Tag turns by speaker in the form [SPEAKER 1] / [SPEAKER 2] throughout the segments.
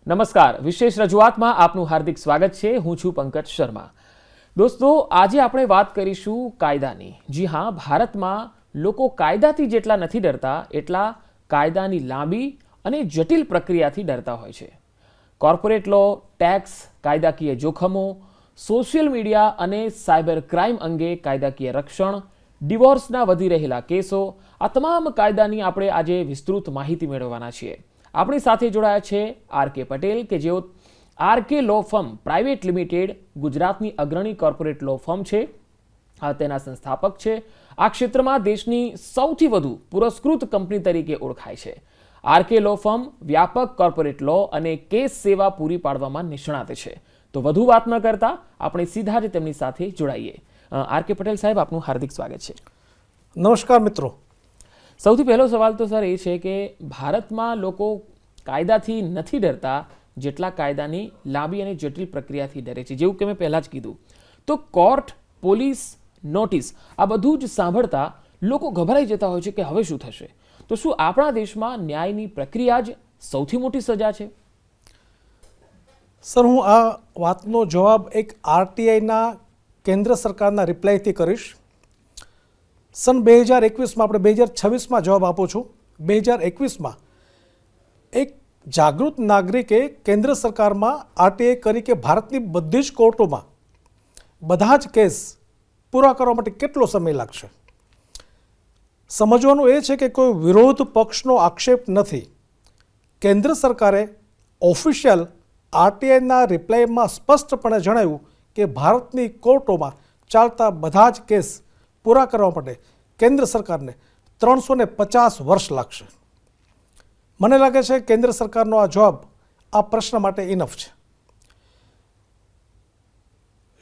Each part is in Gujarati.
[SPEAKER 1] નમસ્કાર, વિશેષ રજૂઆતમાં આપનું હાર્દિક સ્વાગત છે. હું છું પંકજ શર્મા. દોસ્તો, આજે આપણે વાત કરીશું કાયદાની. જી હા, ભારતમાં લોકો કાયદાથી જેટલા નથી ડરતા એટલા કાયદાની લાંબી અને જટિલ પ્રક્રિયાથી ડરતા હોય છે. કોર્પોરેટ લો, ટેક્સ, કાયદાકીય જોખમો, સોશિયલ મીડિયા અને સાયબર ક્રાઇમ અંગે કાયદાકીય રક્ષણ, ડિવોર્સના વધી રહેલા કેસો, આ તમામ કાયદાની આપણે આજે વિસ્તૃત માહિતી મેળવવાના છીએ. આપણી સાથે જોડાયા છે આર.કે. પટેલ, કે જેઓ R.K.. Law firm private limited ગુજરાતની અગ્રણી કોર્પોરેટ લો ફર્મ છે. તેના સંસ્થાપક છે. આ ક્ષેત્રમાં દેશની સૌથી વધુ પુરસ્કૃત કંપની તરીકે ઓળખાય છે. આર.કે. લો ફર્મ વ્યાપક કોર્પોરેટ લો અને કેસ સેવા પૂરી પાડવામાં નિષ્ણાત છે. તો વધુ વાત ન કરતા આપણે સીધા જ તેમની સાથે જોડાઈએ. આર.કે. પટેલ સાહેબ, આપનું હાર્દિક સ્વાગત છે.
[SPEAKER 2] નમસ્કાર મિત્રો.
[SPEAKER 1] સૌથી પહેલો સવાલ તો સર એ છે કે ભારતમાં લોકો કાયદાથી નથી ડરતા જેટલા કાયદાની લાંબી અને જટિલ પ્રક્રિયાથી ડરે છે. જેવું કે મેં પહેલાં જ કીધું, તો કોર્ટ, પોલીસ, નોટિસ, આ બધું જ સાંભળતા લોકો ગભરાઈ જતા હોય છે કે હવે શું થશે. તો શું આપણા દેશમાં ન્યાયની પ્રક્રિયા જ સૌથી મોટી સજા છે?
[SPEAKER 2] સર, હું આ વાતનો જવાબ એક આરટીઆઈના કેન્દ્ર સરકારના રિપ્લાયથી કરીશ. સન 2021માં, આપણે 2026માં જવાબ આપું છું. 2021માં એક જાગૃત નાગરિકે કેન્દ્ર સરકારમાં આરટીઆઈ કરી કે ભારતની બધી જ કોર્ટોમાં બધા જ કેસ પૂરા કરવા માટે કેટલો સમય લાગશે. સમજવાનું એ છે કે કોઈ વિરોધ પક્ષનો આક્ષેપ નથી. કેન્દ્ર સરકારે ઓફિશિયલ આરટીઆઈના રિપ્લાયમાં સ્પષ્ટપણે જણાવ્યું કે ભારતની કોર્ટોમાં ચાલતા બધા જ કેસ પૂરા કરવા માટે કેન્દ્ર સરકારને 350 વર્ષ લાગશે. મને લાગે છે કેન્દ્ર સરકારનો આ જવાબ આ પ્રશ્ન માટે ઇનફ છે.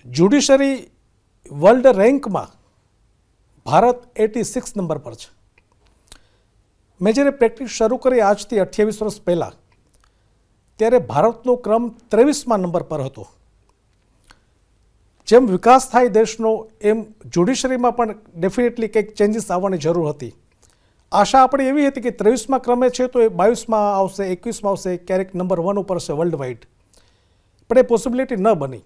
[SPEAKER 2] જ્યુડિશરી વર્લ્ડ રેન્કમાં ભારત 86 નંબર પર છે. મેં જ્યારે પ્રેક્ટિસ શરૂ કરી આજથી 28 વર્ષ પહેલાં, ત્યારે ભારતનો ક્રમ 23મા નંબર પર હતો. જેમ વિકાસ થાય દેશનો, એમ જ્યુડિશરીમાં પણ ડેફિનેટલી કંઈક ચેન્જીસ આવવાની જરૂર હતી. આશા આપણી એવી હતી કે 23મા ક્રમે છે તો એ 22માં આવશે, 21માં આવશે, ક્યારેક નંબર 1 ઉપર હશે વર્લ્ડ વાઇડ. પણ એ પોસિબિલિટી ન બની.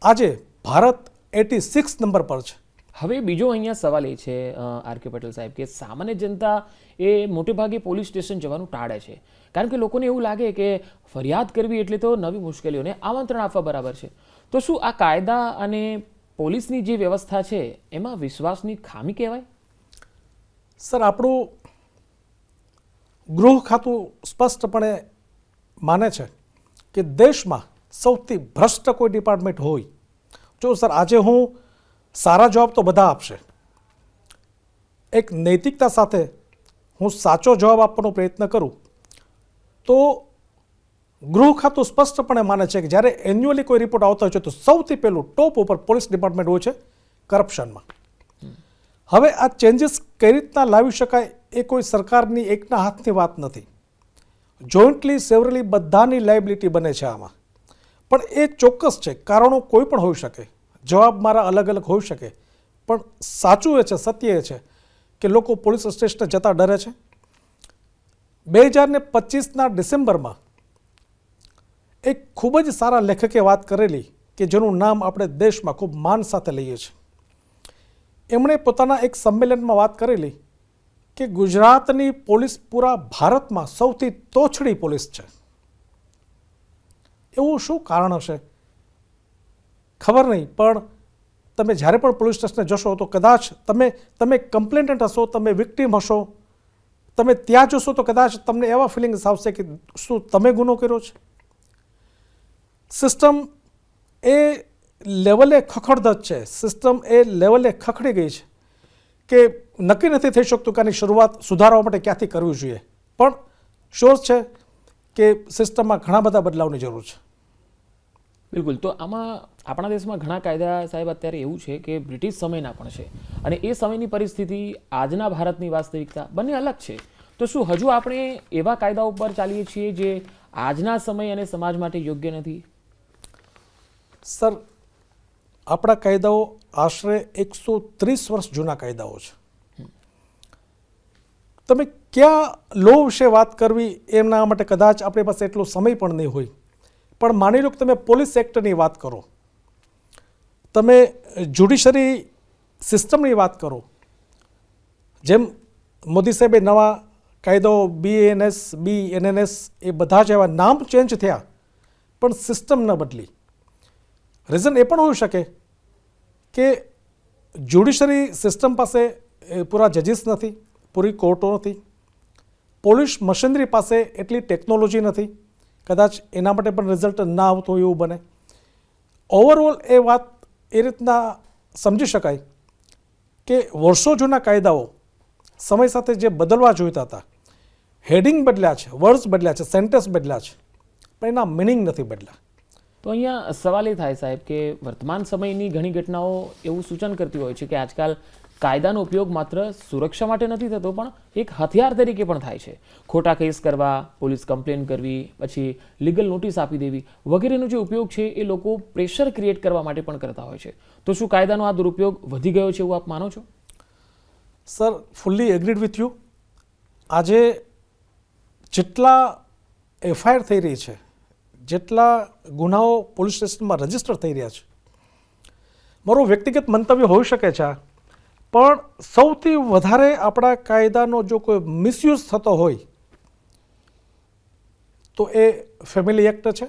[SPEAKER 2] આજે ભારત 86 નંબર પર છે.
[SPEAKER 1] હવે બીજો અહીંયા સવાલ એ છે આર.કે. પટેલ સાહેબ, કે સામાન્ય જનતા એ મોટેભાગે પોલીસ સ્ટેશન જવાનું ટાળે છે. કારણ કે લોકોને એવું લાગે કે ફરિયાદ કરવી એટલે તો નવી મુશ્કેલીઓને આમંત્રણ આપવા બરાબર છે. તો શું આ કાયદા અને પોલીસની જે વ્યવસ્થા છે એમાં વિશ્વાસની ખામી કહેવાય?
[SPEAKER 2] સર, આપણું ગૃહ ખાતું સ્પષ્ટપણે માને છે કે દેશમાં સૌથી ભ્રષ્ટ કોઈ ડિપાર્ટમેન્ટ હોય. જો સર, આજે હું સારા જવાબ તો બધા આપશે, એક નૈતિકતા સાથે હું સાચો જવાબ આપવાનો પ્રયત્ન કરું તો ગૃહ ખાતું સ્પષ્ટપણે માને છે કે જ્યારે એન્યુઅલી કોઈ રિપોર્ટ આવતો હોય છે તો સૌથી પહેલું ટોપ ઉપર પોલીસ ડિપાર્ટમેન્ટ હોય છે કરપ્શનમાં. હવે આ ચેન્જીસ કઈ રીતના લાવી શકાય એ કોઈ સરકારની એકના હાથની વાત નથી. જોઈન્ટલી સેવરલી બધાની લાયબિલિટી બને છે આમાં. પણ એ ચોક્કસ છે, કારણો કોઈ પણ હોઈ શકે, જવાબ મારા અલગ અલગ હોઈ શકે, પણ સાચું એ છે, સત્ય એ છે કે લોકો પોલીસ સ્ટેશને જતા ડરે છે. 2025ના ડિસેમ્બરમાં એક ખૂબ જ સારા લેખકે વાત કરેલી કે જેનું નામ આપણે દેશમાં ખૂબ માન સાથે લઈએ છીએ. એમણે પોતાના એક સંમેલનમાં વાત કરેલી કે ગુજરાતની પોલીસ પૂરા ભારતમાં સૌથી તોછડી પોલીસ છે. એવું શું કારણ હશે ખબર નહીં, પણ તમે જ્યારે પણ પોલીસ સ્ટેશને જશો તો કદાચ તમે કમ્પ્લેનન્ટ હશો, તમે વિક્ટીમ હશો, તમે ત્યાં જશો તો કદાચ તમને એવા ફિલિંગ્સ આવશે કે શું તમે ગુનો કર્યો છે. સિસ્ટમ એ લેવલે ખખડધજ છે, સિસ્ટમ એ લેવલે ખખડી ગઈ છે કે નક્કી નથી થઈ શકતું કે આની શરૂઆત સુધારવા માટે ક્યાંથી કરવી જોઈએ. પણ શ્યોર છે કે સિસ્ટમમાં ઘણા બધા બદલાવની જરૂર છે.
[SPEAKER 1] બિલકુલ. તો આમાં આપણા દેશમાં ઘણા કાયદા સાહેબ અત્યારે એવું છે કે બ્રિટિશ સમયના પણ છે, અને એ સમયની પરિસ્થિતિ, આજના ભારતની વાસ્તવિકતા બંને અલગ છે. તો શું હજુ આપણે એવા કાયદા ઉપર ચાલીએ છીએ જે આજના સમય અને સમાજ માટે યોગ્ય નથી?
[SPEAKER 2] સર, આપણા કાયદાઓ આશરે 130 વર્ષ જૂના કાયદાઓ છે. તમે કયા લો વિશે વાત કરવી એમના માટે કદાચ આપણી પાસે એટલો સમય પણ નહીં હોય. પણ માની લો કે તમે પોલીસ એક્ટની વાત કરો, તમે જ્યુડિશરી સિસ્ટમની વાત કરો, જેમ મોદી સાહેબે નવા કાયદાઓ BANS, BNNS એ બધા જ એવા નામ ચેન્જ થયા પણ સિસ્ટમ ન બદલી. રીઝન એ પણ હોઈ શકે કે જ્યુડિશરી સિસ્ટમ પાસે પૂરા જજીસ નથી, પૂરી કોર્ટો નથી, પોલીસ મશીનરી પાસે એટલી ટેકનોલોજી નથી, કદાચ એના માટે પણ રિઝલ્ટ ના આવતો હોય એવું બને. ઓવરઓલ એ વાત એ રીતના સમજી શકાય કે વર્ષો જૂના કાયદાઓ સમય સાથે જે બદલવા જોઈતા હતા, હેડિંગ બદલ્યા છે, વર્ડ્સ બદલ્યા છે, સેન્ટેન્સ બદલ્યા છે, પણ એના મિનિંગ નથી બદલ્યા.
[SPEAKER 1] તો અહીંયા સવાલ એ થાય સાહેબ કે વર્તમાન સમયની ઘણી ઘટનાઓ એવું સૂચન કરતી હોય છે કે આજકાલ કાયદાનો ઉપયોગ માત્ર સુરક્ષા માટે નથી થતો પણ એક હથિયાર તરીકે પણ થાય છે. ખોટા કેસ કરવા, પોલીસ કમ્પ્લેન કરવી, પછી લીગલ નોટિસ આપી દેવી વગેરેનો જે ઉપયોગ છે એ લોકો પ્રેશર ક્રિએટ કરવા માટે પણ કરતા હોય છે. તો શું કાયદાનો આ દુરુપયોગ વધી ગયો છે એવું આપ માનો છો?
[SPEAKER 2] Sir, fully agreed with you. આજે જેટલા FIR થઈ રહી છે, જેટલા ગુનાઓ પોલીસ સ્ટેશનમાં રજીસ્ટર થઈ રહ્યા છે, મારું વ્યક્તિગત મંતવ્ય હોઈ શકે છે, પણ સૌથી વધારે આપણા કાયદાનો જો કોઈ મિસયુઝ થતો હોય તો એ ફેમિલી એક્ટ છે.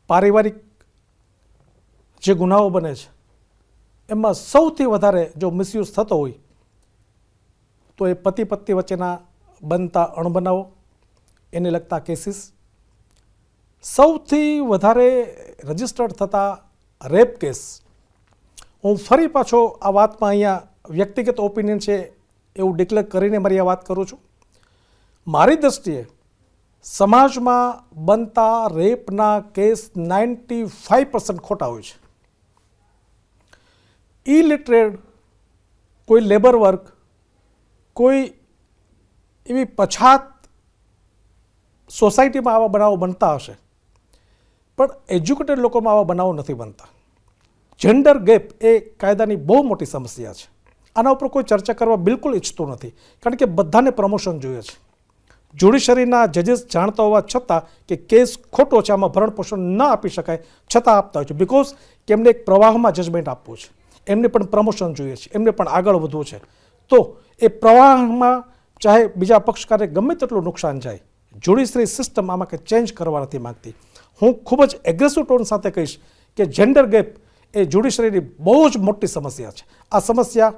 [SPEAKER 2] પારિવારિક જે ગુનાઓ બને છે એમાં સૌથી વધારે જો મિસયુઝ થતો હોય તો એ પતિ પત્ની વચ્ચેના બનતા અણબનાવો, એને લગતા કેસીસ, સૌથી વધારે રજિસ્ટર્ડ થતા રેપ કેસ. હું ફરી પાછો આ વાતમાં અહીંયા વ્યક્તિગત ઓપિનિયન છે એવું ડિક્લેર કરીને મારી આ વાત કરું છું. મારી દ્રષ્ટિએ સમાજમાં બનતા રેપના કેસ 95% ખોટા હોય છે. ઇલિટરેટ, કોઈ લેબર વર્ક, કોઈ એવી પછાત સોસાયટીમાં આવા બનાવો બનતા હશે, પણ એજ્યુકેટેડ લોકોમાં આવા બનાવો નથી બનતા. જેન્ડર ગેપ એ કાયદાની બહુ મોટી સમસ્યા છે. આના ઉપર કોઈ ચર્ચા કરવા બિલકુલ ઈચ્છતું નથી, કારણ કે બધાને પ્રમોશન જોઈએ છે. જ્યુડિશરીના જજીસ જાણતા હોવા છતાં કે કેસ ખોટો છે, આમાં ભરણ પોષણ ન આપી શકાય, છતાં આપતા હોય છે. બિકોઝ કે એમને એક પ્રવાહમાં જજમેન્ટ આપવું છે, એમને પણ પ્રમોશન જોઈએ છે, એમને પણ આગળ વધવું છે. તો એ પ્રવાહમાં ચાહે બીજા પક્ષકારે ગમે તેટલું નુકસાન જાય, જ્યુડિશરી સિસ્ટમ આમાં કંઈ ચેન્જ કરવા નથી માગતી. હું ખૂબ જ એગ્રેસિવ ટોન સાથે કહીશ કે જેન્ડર ગેપ એ જ્યુડિશરીની બહુ જ મોટી સમસ્યા છે. આ સમસ્યા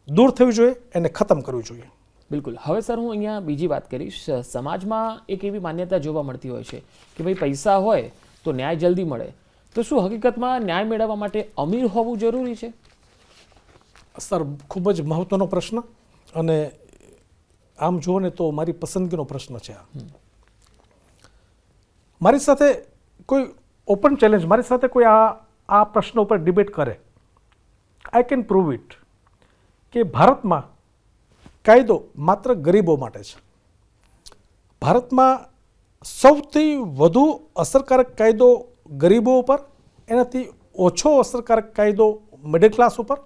[SPEAKER 2] દૂર થવી જોઈએ, એને ખતમ કરવી જોઈએ.
[SPEAKER 1] બિલકુલ. હવે સર હું અહીંયા બીજી વાત કરીશ. સમાજમાં એક એવી માન્યતા જોવા મળતી હોય છે કે ભાઈ પૈસા હોય તો ન્યાય જલ્દી મળે. તો શું હકીકતમાં ન્યાય મેળવવા માટે અમીર હોવું જરૂરી છે?
[SPEAKER 2] સર, ખૂબ જ મહત્વનો પ્રશ્ન, અને આમ જુઓ ને તો મારી પસંદગીનો પ્રશ્ન છે. મારી સાથે કોઈ ઓપન ચેલેન્જ, મારી સાથે કોઈ આ પ્રશ્ન ઉપર ડિબેટ કરે, આઈ કેન પ્રૂવ ઇટ કે ભારતમાં કાયદો માત્ર ગરીબો માટે છે. ભારતમાં સૌથી વધુ અસરકારક કાયદો ગરીબો ઉપર, એનાથી ઓછો અસરકારક કાયદો મિડલ ક્લાસ ઉપર,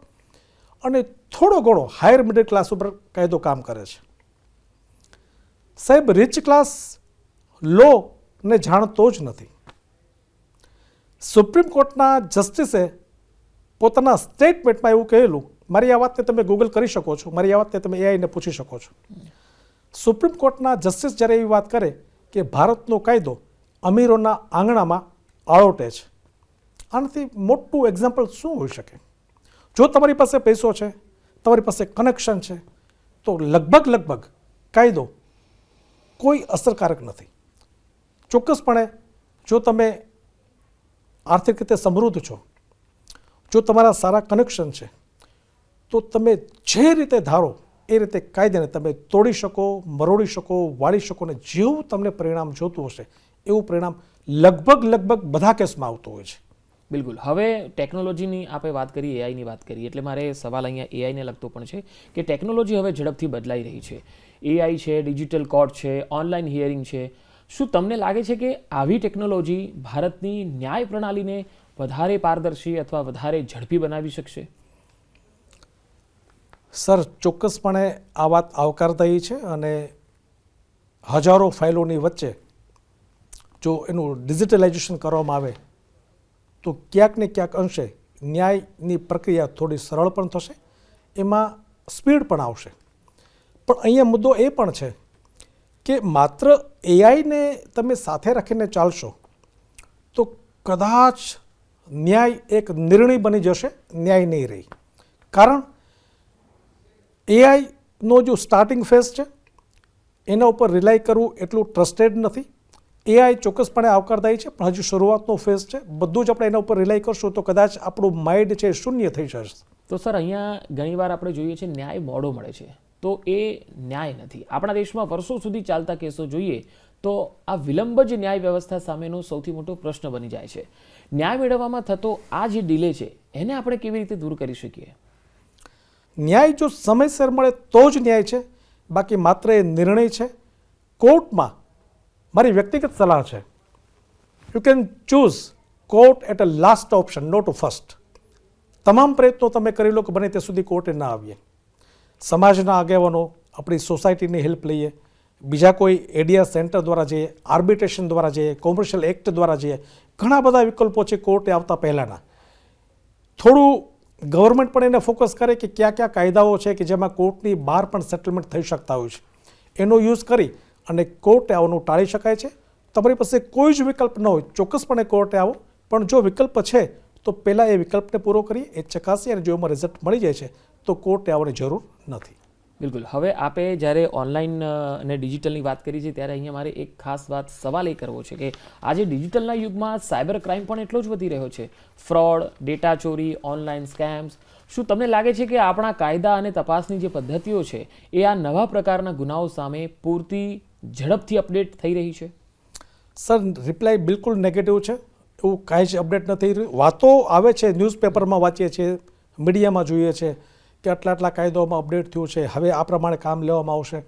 [SPEAKER 2] અને થોડો ઘણો હાયર મિડલ ક્લાસ ઉપર કાયદો કામ કરે છે. સાહેબ, રીચ ક્લાસ લોને જાણતો જ નથી. સુપ્રીમ કોર્ટના જસ્ટિસે પોતાના સ્ટેટમેન્ટમાં એવું કહેલું, મારી આ વાતને તમે ગૂગલ કરી શકો છો, મારી આ વાતને તમે AIને પૂછી શકો છો. સુપ્રીમ કોર્ટના જસ્ટિસ જ્યારે એવી વાત કરે કે ભારતનો કાયદો અમીરોના આંગણામાં આળોટે છે, આનાથી મોટું એક્ઝામ્પલ શું હોઈ શકે? જો તમારી પાસે પૈસો છે, તમારી પાસે કનેક્શન છે, તો લગભગ કાયદો કોઈ અસરકારક નથી. ચોક્કસપણે જો તમે આર્થિક રીતે સમૃદ્ધ છો, જો તમારા સારા કનેક્શન છે, તો તમે જે રીતે ધારો એ રીતે કાયદાને તમે તોડી શકો, મરોડી શકો, વાળી શકો, ને જેવું તમને પરિણામ જોતું હશે એવું પરિણામ લગભગ બધા કેસમાં આવતું હોય છે.
[SPEAKER 1] બિલકુલ. હવે ટેકનોલોજીની આપણે વાત કરી, AIની વાત કરી, એટલે મારે સવાલ અહીંયા AIને લગતો પણ છે કે ટેકનોલોજી હવે ઝડપથી બદલાઈ રહી છે. AI છે, ડિજિટલ કોર્ટ છે, ઓનલાઈન હિયરિંગ છે. શું તમને લાગે છે કે આવી ટેકનોલોજી ભારતની ન્યાય પ્રણાલીને વધારે પારદર્શી અથવા વધારે ઝડપી બનાવી શકશે?
[SPEAKER 2] સર, ચોક્કસપણે આ વાત આવકારદાયી છે અને હજારો ફાઇલોની વચ્ચે જો એનું ડિજિટલાઇઝેશન કરવામાં આવે તો ક્યાંક ને ક્યાંક અંશે ન્યાયની પ્રક્રિયા થોડી સરળ પણ થશે, એમાં સ્પીડ પણ આવશે. પણ અહીંયા મુદ્દો એ પણ છે કે માત્ર એઆઈને તમે સાથે રાખીને ચાલશો તો કદાચ ન્યાય એક નિર્ણય બની જશે, ન્યાય નહીં રહી. કારણ એઆઈનો જો સ્ટાર્ટિંગ ફેઝ છે એના ઉપર રિલાય કરવું એટલું ટ્રસ્ટેડ નથી. એઆઈ ચોક્કસપણે આવકારદાયી છે પણ હજુ શરૂઆતનો ફેઝ છે. બધું જ આપણે એના ઉપર રિલાય કરશું તો કદાચ આપણું માઇન્ડ છે એ શૂન્ય થઈ જશે.
[SPEAKER 1] તો સર, અહીંયા ઘણીવાર આપણે જોઈએ છીએ ન્યાય મોડો મળે છે, તો એ ન્યાય નથી. આપણા દેશમાં વર્ષો સુધી ચાલતા કેસો જોઈએ તો આ વિલંબ જ ન્યાય વ્યવસ્થા સામેનો સૌથી મોટો પ્રશ્ન બની જાય છે. ન્યાય મેળવવામાં થતો આ જે ડિલે છે એને આપણે કેવી રીતે દૂર કરી શકીએ?
[SPEAKER 2] ન્યાય જો સમયસર મળે તો જ ન્યાય છે, બાકી માત્ર એ નિર્ણય છે. કોર્ટમાં મારી વ્યક્તિગત સલાહ છે, you can choose court at a last option, not a first. તમામ પ્રયત્નો તમે કરી લો કે બને ત્યાં સુધી કોર્ટે ના આવીએ. સમાજના આગેવાનો, આપણી સોસાયટીની હેલ્પ લઈએ, બીજા કોઈ એડિયા સેન્ટર દ્વારા જઈએ, આર્બિટ્રેશન દ્વારા જઈએ, કોમર્શિયલ એક્ટ દ્વારા જઈએ. ઘણા બધા વિકલ્પો છે કોર્ટે આવતા પહેલાંના. થોડું ગવર્મેન્ટ પણ એને ફોકસ કરે કે કયા કયા કાયદાઓ છે કે જેમાં કોર્ટની બહાર પણ સેટલમેન્ટ થઈ શકતા હોય છે, એનો યુઝ કરી અને કોર્ટે આવવાનું ટાળી શકાય છે. તમારી પાસે કોઈ જ વિકલ્પ ન હોય, ચોક્કસપણે કોર્ટે આવો, પણ જો વિકલ્પ છે તો પહેલાં એ વિકલ્પને પૂરો કરીએ, એ ચકાસીએ અને જો એમાં રિઝલ્ટ મળી જાય છે તો કોર્ટે આવવાની જરૂર નથી.
[SPEAKER 1] બિલકુલ. હવે આપે જ્યારે ઓનલાઈન અને ડિજિટલની વાત કરી છે ત્યારે અહીંયા મારે એક ખાસ સવાલ એ કરવો છે કે આજે ડિજિટલના યુગમાં સાયબર ક્રાઇમ પણ એટલો જ વધી રહ્યો છે. ફ્રોડ, ડેટા ચોરી, ઓનલાઈન સ્કેમ્સ. શું તમને લાગે છે કે આપણા કાયદા અને તપાસની જે પદ્ધતિઓ છે એ આ નવા પ્રકારના ગુનાઓ સામે પૂરતી ઝડપથી અપડેટ થઈ રહી છે?
[SPEAKER 2] સર, રિપ્લાય બિલકુલ નેગેટિવ છે. એવું કાંઈ જ અપડેટ નથી રહ્યું. વાતો આવે છે, ન્યૂઝપેપરમાં વાંચીએ છીએ, મીડિયામાં જોઈએ છે કે આટલા કાયદાઓમાં અપડેટ થયું છે, હવે આ પ્રમાણે કામ લેવામાં આવશે.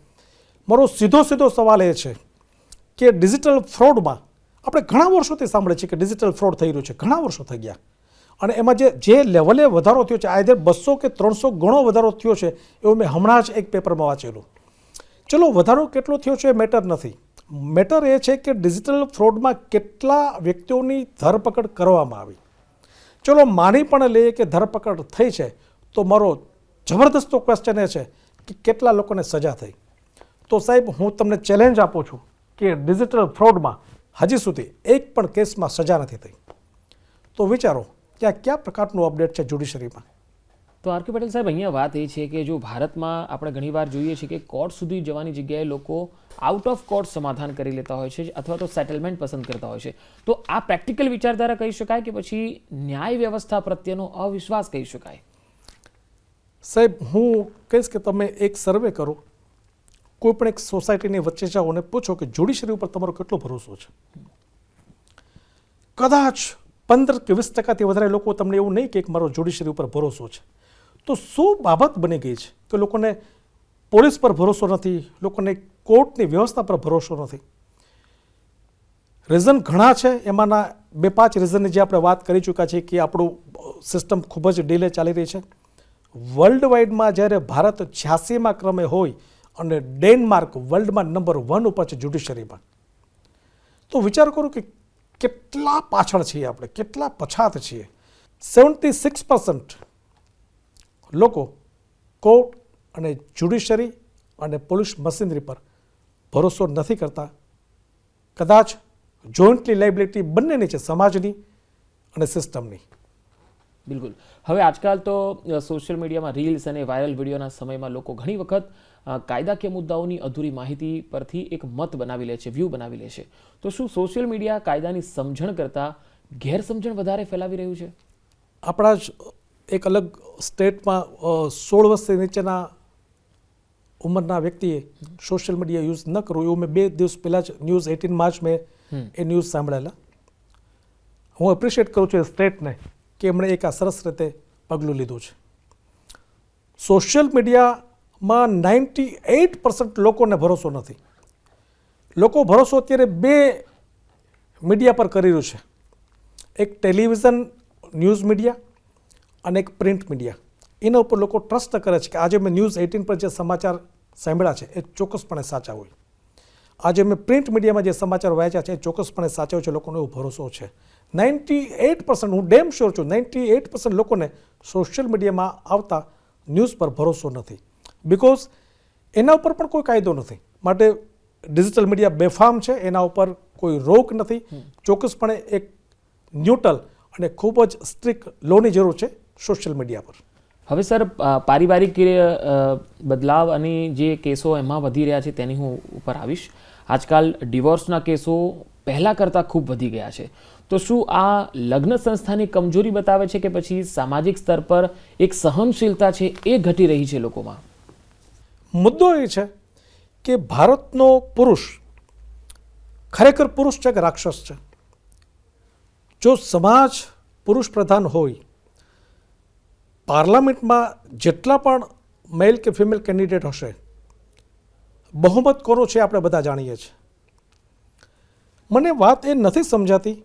[SPEAKER 2] મારો સીધો સવાલ એ છે કે ડિજિટલ ફ્રોડમાં આપણે ઘણા વર્ષોથી સાંભળીએ છીએ કે ડિજિટલ ફ્રોડ થઈ રહ્યું છે, ઘણા વર્ષો થઈ ગયા, અને એમાં જે લેવલે વધારો થયો છે, આઈધર 200 કે 300 ગણો વધારો થયો છે, એવું મેં હમણાં જ એક પેપરમાં વાંચેલું. ચલો, વધારો કેટલો થયો છે એ મેટર નથી. મેટર એ છે કે ડિજિટલ ફ્રોડમાં કેટલા વ્યક્તિઓની ધરપકડ કરવામાં આવી. ચલો, માની પણ લઈએ કે ધરપકડ થઈ છે, તો મારો જબરદસ્ત ક્વેશ્ચન એ છે કે કેટલા લોકોને સજા થઈ. તો સાહેબ, હું તમને ચેલેન્જ આપું છું કે ડિજિટલ ફ્રોડમાં હજી સુધી એક પણ કેસમાં સજા નથી થઈ. તો વિચારો કે આ કયા પ્રકારનું અપડેટ છે જ્યુડિશરીમાં.
[SPEAKER 1] તો આર કે પટેલ સાહેબ, અહીંયા વાત એ છે કે જો ભારતમાં આપણે ઘણીવાર જોઈએ છીએ કે કોર્ટ સુધી જવાની જગ્યાએ લોકો આઉટ ઓફ કોર્ટ સમાધાન કરી લેતા હોય છે અથવા તો સેટલમેન્ટ પસંદ કરતા હોય છે. તો આ પ્રેક્ટિકલ વિચારધારા કહી શકાય કે પછી ન્યાય વ્યવસ્થા પ્રત્યેનો અવિશ્વાસ કહી શકાય?
[SPEAKER 2] સાહેબ, હું કહીશ કે તમે એક સર્વે કરો, કોઈ પણ એક સોસાયટીની વચ્ચે જાઓ અને પૂછો કે જ્યુડિશરી ઉપર તમારો કેટલો ભરોસો છે. કદાચ 15 કે 20% વધારે લોકો તમને એવું નહીં કે મારો જ્યુડિશરી ઉપર ભરોસો છે. તો શું બાબત બની ગઈ છે કે લોકોને પોલીસ પર ભરોસો નથી, લોકોને કોર્ટની વ્યવસ્થા પર ભરોસો નથી? રીઝન ઘણા છે, એમાંના 2-5 રીઝનની જે આપણે વાત કરી ચૂક્યા છીએ કે આપણું સિસ્ટમ ખૂબ જ ડીલે ચાલી રહી છે. વર્લ્ડ વાઇડમાં જ્યારે ભારત 86મા ક્રમે હોય અને ડેનમાર્ક વર્લ્ડમાં નંબર 1 ઉપર છે જ્યુડિશરીમાં, તો વિચાર કરો કે કેટલા પાછળ છીએ આપણે, કેટલા પછાત છીએ. 76% લોકો કોર્ટ અને જ્યુડિશરી અને પોલીસ મશીનરી પર ભરોસો નથી કરતા. કદાચ જોઈન્ટલી લાયબિલિટી બંનેની છે, સમાજની અને સિસ્ટમની.
[SPEAKER 1] બિલકુલ. હવે આજકાલ તો સોશિયલ મીડિયામાં રીલ્સ અને વાયરલ વિડીયોના સમયમાં લોકો ઘણી વખત કાયદાકીય મુદ્દાઓની અધૂરી માહિતી પરથી એક મત બનાવી લે છે, વ્યૂ બનાવી લે છે. તો શું સોશિયલ મીડિયા કાયદાની સમજણ કરતાં ગેરસમજણ વધારે ફેલાવી રહ્યું છે?
[SPEAKER 2] આપણા જ એક અલગ સ્ટેટમાં 16 વર્ષથી નીચેના ઉંમરના વ્યક્તિએ સોશિયલ મીડિયા યુઝ ન કરવું, એવું મેં 2 દિવસ પહેલાં જ ન્યૂઝ 18માં જ મેં એ ન્યૂઝ સાંભળેલા. હું એપ્રિશિએટ કરું છું એ સ્ટેટને કે એમણે એક આ સરસ રીતે પગલું લીધું છે. સોશિયલ મીડિયામાં 98% લોકોને ભરોસો નથી. લોકો ભરોસો અત્યારે 2 મીડિયા પર કરી રહ્યું છે, એક ટેલિવિઝન ન્યૂઝ મીડિયા અને એક પ્રિન્ટ મીડિયા. એના ઉપર લોકો ટ્રસ્ટ કરે છે કે આજે મેં ન્યૂઝ 18 પર જે સમાચાર સાંભળ્યા છે એ ચોક્કસપણે સાચા હોય, આજે મેં પ્રિન્ટ મીડિયામાં જે સમાચાર વાંચ્યા છે એ ચોક્કસપણે સાચા હોય છે, લોકોનો એવો ભરોસો છે. 98%, હું ડેમ શ્યોર છું, 98% લોકોને સોશિયલ મીડિયામાં આવતા ન્યૂઝ પર ભરોસો નથી, બિકોઝ એના ઉપર પણ કોઈ કાયદો નથી. માટે ડિજિટલ મીડિયા બેફામ છે, એના ઉપર કોઈ રોક નથી. ચોક્કસપણે એક ન્યુટ્રલ અને ખૂબ જ સ્ટ્રિક્ટ લોની જરૂર છે સોશિયલ મીડિયા પર.
[SPEAKER 1] હવે સર, પારિવારિક બદલાવ અને જે કેસો એમાં વધી રહ્યા છે તેની હું ઉપર આવીશ. આજકાલ ડિવોર્સના કેસો પહેલાં કરતાં ખૂબ વધી ગયા છે, તો શું આ લગ્ન સંસ્થાની કમજોરી બતાવે છે કે પછી સામાજિક સ્તર પર એક સહનશીલતા છે એ ઘટી રહી છે લોકોમાં?
[SPEAKER 2] મુદ્દો એ છે કે ભારતનો પુરુષ ખરેખર પુરુષ છે કે રાક્ષસ છે? જો સમાજ પુરુષ પ્રધાન હોય, પાર્લામેન્ટમાં જેટલા પણ મેલ કે ફિમેલ કેન્ડિડેટ હશે, બહુમત કોનો છે આપણે બધા જાણીએ છીએ. મને વાત એ નથી સમજાતી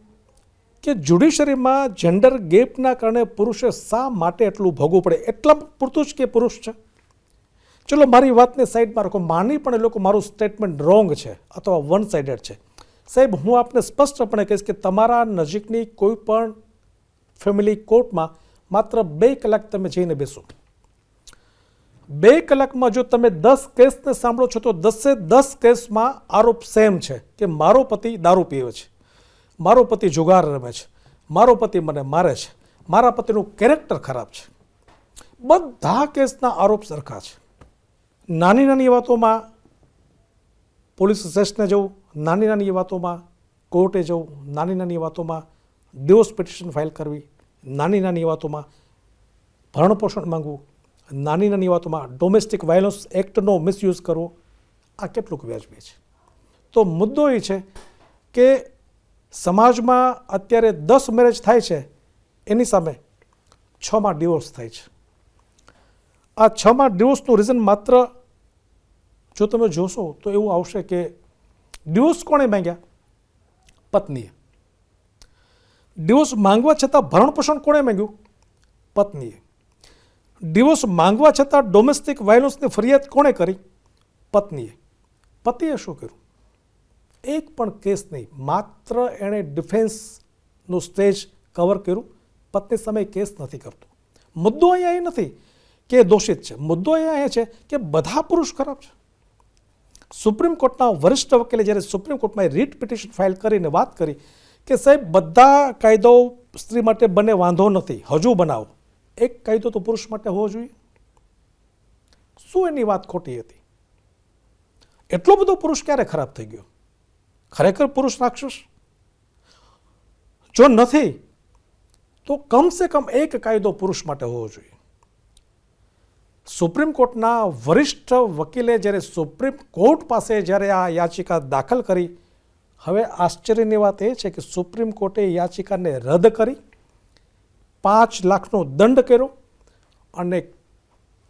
[SPEAKER 2] કે જ્યુડિશરીમાં જેન્ડર ગેપના કારણે પુરુષે શા માટે એટલું ભોગવવું પડે. એટલા પૂરતું જ કે પુરુષ છે. ચલો મારી વાતને સાઈડમાં રાખો, માની પણ એ લોકો મારું સ્ટેટમેન્ટ રોંગ છે અથવા વન સાઇડેડ છે. સાહેબ, હું આપને સ્પષ્ટપણે કહીશ કે તમારા નજીકની કોઈ પણ ફેમિલી કોર્ટમાં માત્ર 2 કલાક તમે જઈને બેસો. 2 કલાકમાં જો તમે 10 કેસને સાંભળો છો તો 10 કેસમાં આરોપ સેમ છે કે મારો પતિ દારૂ પીવે છે, મારો પતિ જુગાર રમે છે, મારો પતિ મને મારે છે, મારા પતિનું કેરેક્ટર ખરાબ છે. બધા કેસના આરોપ સરખા છે. નાની નાની વાતોમાં પોલીસ સ્ટેશને જવું, નાની નાની વાતોમાં કોર્ટે જવું, નાની નાની વાતોમાં ડિવોર્સ પિટિશન ફાઇલ કરવી, નાની નાની વાતોમાં ભરણપોષણ માંગવું, નાની નાની વાતોમાં ડોમેસ્ટિક વાયલન્સ એક્ટનો મિસયુઝ કરવો. આ કેટલુંક વ્યાજબી છે? તો મુદ્દો એ છે કે સમાજમાં અત્યારે 10 મેરેજ થાય છે, એની સામે 6માં ડિવોર્સ થાય છે. આ 6માં ડિવોર્સનું રીઝન માત્ર જો તમે જોશો તો એવું આવશે કે ડિવોર્સ કોણે માંગ્યા? પત્નીએ. ડિવોર્સ માંગવા છતાં ભરણપોષણ કોણે માંગ્યું? પત્નીએ. ડિવોર્સ માંગવા છતાં ડોમેસ્ટિક વાયલન્સની ફરિયાદ કોણે કરી? પત્નીએ. પતિએ શું કર્યું? એક પણ કેસ નહીં, માત્ર એણે ડિફેન્સનું સ્ટેજ કવર કર્યું, પત્ની સામે કેસ નથી કરતો. મુદ્દો અહીંયા એ નથી કે દોષિત છે, મુદ્દો અહીંયા એ છે કે બધા પુરુષ ખરાબ છે. સુપ્રીમ કોર્ટના વરિષ્ઠ વકીલે જ્યારે સુપ્રીમ કોર્ટમાં રીટ પિટિશન ફાઇલ કરીને વાત કરી કે સાહેબ બધા કાયદાઓ સ્ત્રી માટે બને વાંધો નથી, હજુ બનાવો, એક કાયદો તો પુરુષ માટે હોવો જોઈએ. શું એની વાત ખોટી હતી? એટલો બધો પુરુષ ક્યારે ખરાબ થઈ ગયો? ખરેખર પુરુષ રાક્ષસ? જો નથી તો કમસે કમ એક કાયદો પુરુષ માટે હોવો જોઈએ. સુપ્રીમ કોર્ટના વરિષ્ઠ વકીલે જ્યારે સુપ્રીમ કોર્ટ પાસે જ્યારે આ યાચિકા દાખલ કરી, હવે આશ્ચર્યની વાત એ છે કે સુપ્રીમ કોર્ટે યાચિકાને રદ કરી, 5 લાખનો દંડ કર્યો અને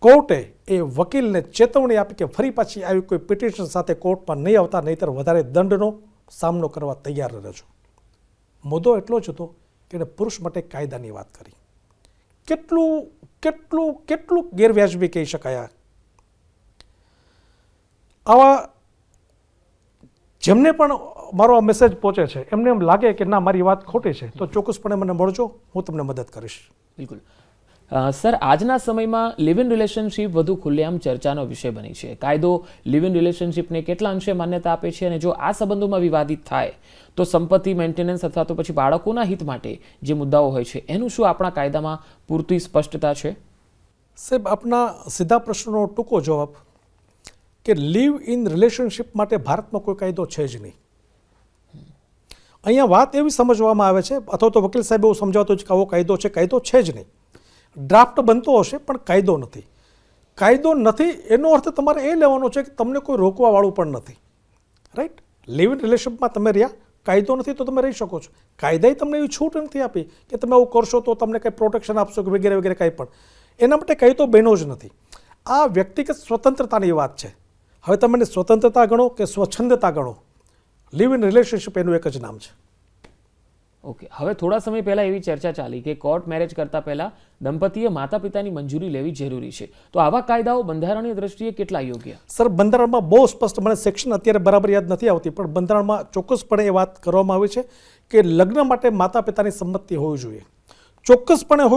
[SPEAKER 2] કોર્ટે એ વકીલને ચેતવણી આપી કે ફરી પાછી આવી કોઈ પિટિશન સાથે કોર્ટમાં નહીં આવતા, નહીંતર વધારે દંડનો સામનો કરવા તૈયાર રહેજો. મુદ્દો એટલો જ હતો કે એણે પુરુષ માટે કાયદાની વાત કરી. કેટલું કેટલું કેટલું ગેરવ્યાજબી કહી શકાય. આવા જેમને પણ મારો આ મેસેજ પહોંચે છે એમને એમ લાગે કે ના મારી વાત ખોટી છે તો ચોક્કસપણે મને મળજો, હું તમને મદદ કરીશ.
[SPEAKER 1] બિલકુલ. સર, આજના સમયમાં લિવ ઇન રિલેશનશિપ વધુ ખુલ્લેઆમ ચર્ચાનો વિષય બની છે. કાયદો લિવ ઇન રિલેશનશિપને કેટલા અંશે માન્યતા આપે છે અને જો આ સંબંધોમાં વિવાદિત થાય તો સંપત્તિ મેન્ટેનન્સ અથવા તો પછી બાળકોના હિત માટે જે મુદ્દાઓ હોય છે એનું શું આપણા કાયદામાં પૂરતી સ્પષ્ટતા છે?
[SPEAKER 2] સાહેબ, આપના સીધા પ્રશ્નનો ટૂંકો જવાબ કે લિવ ઇન રિલેશનશિપ માટે ભારતમાં કોઈ કાયદો છે જ નહીં. અહીંયા વાત એવી સમજવામાં આવે છે અથવા તો વકીલ સાહેબ એવું સમજાવતો છે કે આવો કાયદો છે, કાયદો છે જ નહીં. ડ્રાફ્ટ બનતો હશે પણ કાયદો નથી. કાયદો નથી એનો અર્થ તમારે એ લેવાનો છે કે તમને કોઈ રોકવાવાળું પણ નથી. રાઈટ? લિવ ઇન રિલેશનશિપમાં તમે રહ્યા, કાયદો નથી તો તમે રહી શકો છો. કાયદાએ તમને એવી છૂટ નથી આપી કે તમે આવું કરશો તો તમને કંઈ પ્રોટેક્શન આપશો કે વગેરે વગેરે કાંઈ પણ. એના માટે કાયદો બન્યો જ નથી. આ વ્યક્તિગત સ્વતંત્રતાની વાત છે. હવે તમે સ્વતંત્રતા ગણો કે સ્વચ્છંદતા ગણો, લિવ ઇન રિલેશનશિપ એનું એક જ નામ છે.
[SPEAKER 1] ઓકે, હવે થોડા સમય પહેલા એવી ચર્ચા ચાલી કે કોર્ટ મેરેજ કરતા પહેલા દંપતીએ માતા પિતાની મંજૂરી લેવી જરૂરી છે. તો આવા કાયદાઓ બંધારણીય દ્રષ્ટિએ કેટલા યોગ્ય?
[SPEAKER 2] સર, બંધારણમાં બહુ સ્પષ્ટ, મને સેક્શન અત્યારે બરાબર યાદ નથી આવતી, પણ બંધારણમાં ચોક્કસપણે એ વાત કરવામાં આવી છે કે લગ્ન માટે માતા પિતાની સંમતિ હોવી જોઈએ, ચોક્કસપણે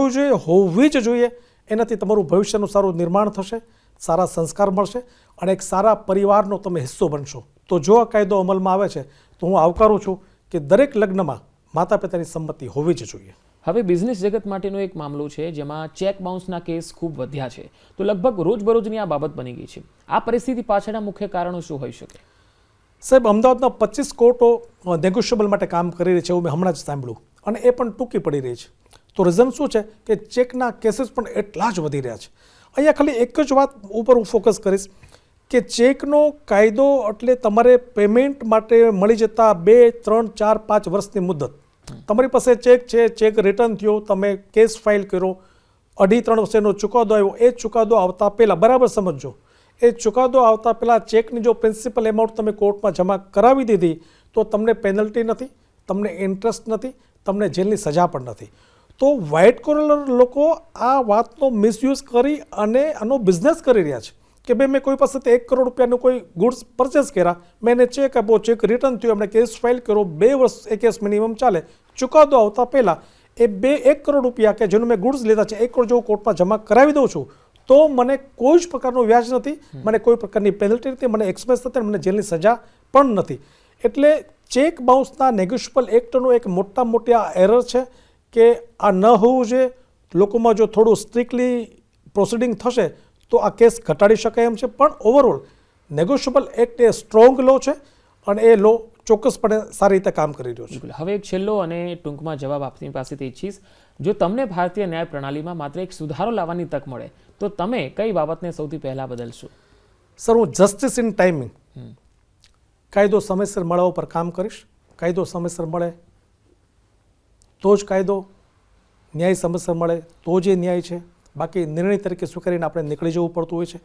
[SPEAKER 2] હોવી જ જોઈએ. એનાથી તમારું ભવિષ્યનું સારું નિર્માણ થશે, સારા સંસ્કાર મળશે અને એક સારા પરિવારનો તમે હિસ્સો બનશો. તો જો આ કાયદો અમલમાં આવે છે તો હું આવકારું છું કે દરેક લગ્નમાં માતા પિતાની સંમતિ હોવી જ જોઈએ.
[SPEAKER 1] હવે બિઝનેસ જગત માટેનો એક મામલો છે જેમાં ચેક બાઉન્સના કેસ ખૂબ વધ્યા છે. તો લગભગ રોજબરોજની આ બાબત બની ગઈ છે. આ પરિસ્થિતિ પાછળના મુખ્ય કારણો શું હોઈ શકે?
[SPEAKER 2] સાહેબ, અમદાવાદના 25 કોર્ટો નેગોશિયેબલ માટે કામ કરી રહી છે એવું મેં હમણાં જ સાંભળ્યું, અને એ પણ ટૂંકી પડી રહી છે. તો રીઝન શું છે કે ચેકના કેસીસ પણ એટલા જ વધી રહ્યા છે. અહીંયા ખાલી એક જ વાત ઉપર હું ફોકસ કરીશ કે ચેકનો કાયદો એટલે તમારે પેમેન્ટ માટે મળી જતા 2, 3, 4, 5 વર્ષની મુદત. તમારી પાસે ચેક છે, ચેક રિટર્ન થયો, તમે કેસ ફાઇલ કર્યો, 2.5-3 વર્ષનો ચુકાદો આવ્યો, એ ચુકાદો આવતા પહેલાં, બરાબર સમજો, એ ચુકાદો આવતા પહેલાં ચેકની જો પ્રિન્સિપલ એમાઉન્ટ તમે કોર્ટમાં જમા કરાવી દીધી તો તમને પેનલ્ટી નથી, તમને ઇન્ટરેસ્ટ નથી, તમને જેલની સજા પણ નથી. તો વ્હાઇટ કોલર લોકો આ વાતનો મિસયુઝ કરી અને આનો બિઝનેસ કરી રહ્યા છે કે ભાઈ મેં કોઈ પાસેથી 1 કરોડ રૂપિયાનું કોઈ ગુડ્સ પરચેસ કર્યા, મેં એને ચેક આપ્યો, ચેક રિટર્ન થયો, એમણે કેસ ફાઇલ કર્યો, 2 વર્ષ એ કેસ મિનિમમ ચાલે, ચુકાદો આવતા પહેલાં એ 1 કરોડ રૂપિયા કે જેનું મેં ગુડ્સ લીધા છે 1 કરોડ જેવું કોર્ટમાં જમા કરાવી દઉં છું તો મને કોઈ જ પ્રકારનું વ્યાજ નથી, મને કોઈ પ્રકારની પેનલ્ટી નથી, મને એક્સપેન્સ નથી, મને જેલની સજા પણ નથી. એટલે ચેક બાઉન્સના નેગોશિયેબલ એક્ટનો એક મોટી આ એરર છે કે આ ન હોવું જોઈએ. લોકોમાં જો થોડું સ્ટ્રિક્ટલી પ્રોસિડિંગ થશે તો આ કેસ ઘટાડી શકાય એમ છે. પણ ઓવરઓલ નેગોશિયેબલ એક્ટ એ સ્ટ્રોંગ લો છે અને એ લો ચોક્કસપણે સારી રીતે કામ કરી રહ્યો છે.
[SPEAKER 1] બિલકુલ. હવે એક છેલ્લો અને ટૂંકમાં જવાબ આપની પાસેથી ઈચ્છીશ. જો તમને ભારતીય ન્યાય પ્રણાલીમાં માત્ર એક સુધારો લાવવાની તક મળે તો તમે કઈ બાબતને સૌથી પહેલા બદલશો?
[SPEAKER 2] સર, હું જસ્ટિસ ઇન ટાઈમિંગ, કાયદો સમયસર મળવા ઉપર કામ કરીશ. કાયદો સમયસર મળે તો જ કાયદો, ન્યાય સમયસર મળે તો જ એ ન્યાય છે. બાકી નિર્ણય તરીકે સ્વીકારીને આપણે નીકળી જવું પડતું હોય છે.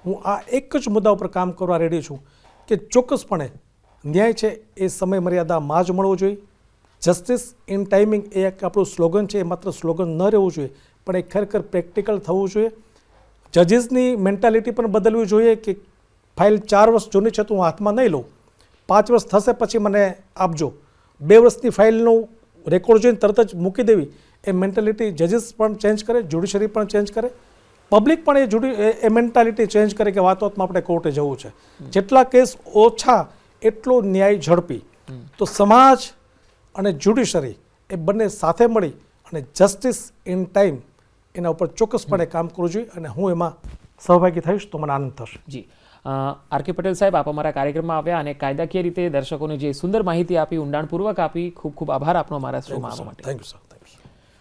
[SPEAKER 2] હું આ એક જ મુદ્દા ઉપર કામ કરવા રેડી છું કે ચોક્કસપણે ન્યાય છે એ સમય મર્યાદામાં જ મળવો જોઈએ. જસ્ટિસ ઇન ટાઈમિંગ એ એક આપણું સ્લોગન છે, એ માત્ર સ્લોગન ન રહેવું જોઈએ પણ એ ખરેખર પ્રેક્ટિકલ થવું જોઈએ. જજીસની મેન્ટાલિટી પણ બદલવી જોઈએ કે ફાઇલ 4 વર્ષ જૂની છે તો હું હાથમાં નહીં લઉં, 5 વર્ષ થશે પછી મને આપજો, 2 વર્ષની ફાઇલનું રેકોર્ડ જોઈને તરત જ મૂકી દેવી, એ મેન્ટાલિટી જજીસ પણ ચેન્જ કરે, જ્યુડિશરી પણ ચેન્જ કરે, પબ્લિક પણ એ મેન્ટાલિટી ચેન્જ કરે કે વાતમાં આપણે કોર્ટે જવું છે. જેટલા કેસ ઓછા એટલો ન્યાય ઝડપી. તો સમાજ અને જ્યુડિશરી એ બંને સાથે મળી અને જસ્ટિસ ઇન ટાઈમ એના ઉપર ચોક્કસપણે કામ કરવું જોઈએ અને હું એમાં સહભાગી થઈશ તો મને આનંદ થશે.
[SPEAKER 1] જી, આર.કે. પટેલ સાહેબ, આપ અમારા કાર્યક્રમમાં આવ્યા અને કાયદાકીય રીતે દર્શકોને જે સુંદર માહિતી આપી, ઊંડાણપૂર્વક આપી, ખૂબ ખૂબ આભાર આપનો અમારા શોમાં આવવા માટે.
[SPEAKER 2] Thank you sir.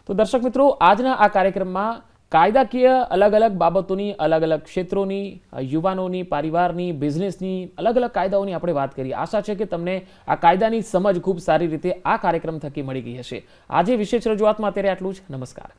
[SPEAKER 1] તો દર્શક મિત્રો, આજના આ કાર્યક્રમમાં કાયદાકીય અલગ અલગ બાબતોની, અલગ અલગ ક્ષેત્રોની, યુવાનોની, પરિવારની, બિઝનેસની અલગ અલગ કાયદાઓની આપણે વાત કરી. આશા છે કે તમને આ કાયદાની સમજ ખૂબ સારી રીતે આ કાર્યક્રમ થકી મળી ગઈ હશે. આજે વિશેષ રજૂઆતમાં અત્યારે આટલું જ. નમસ્કાર.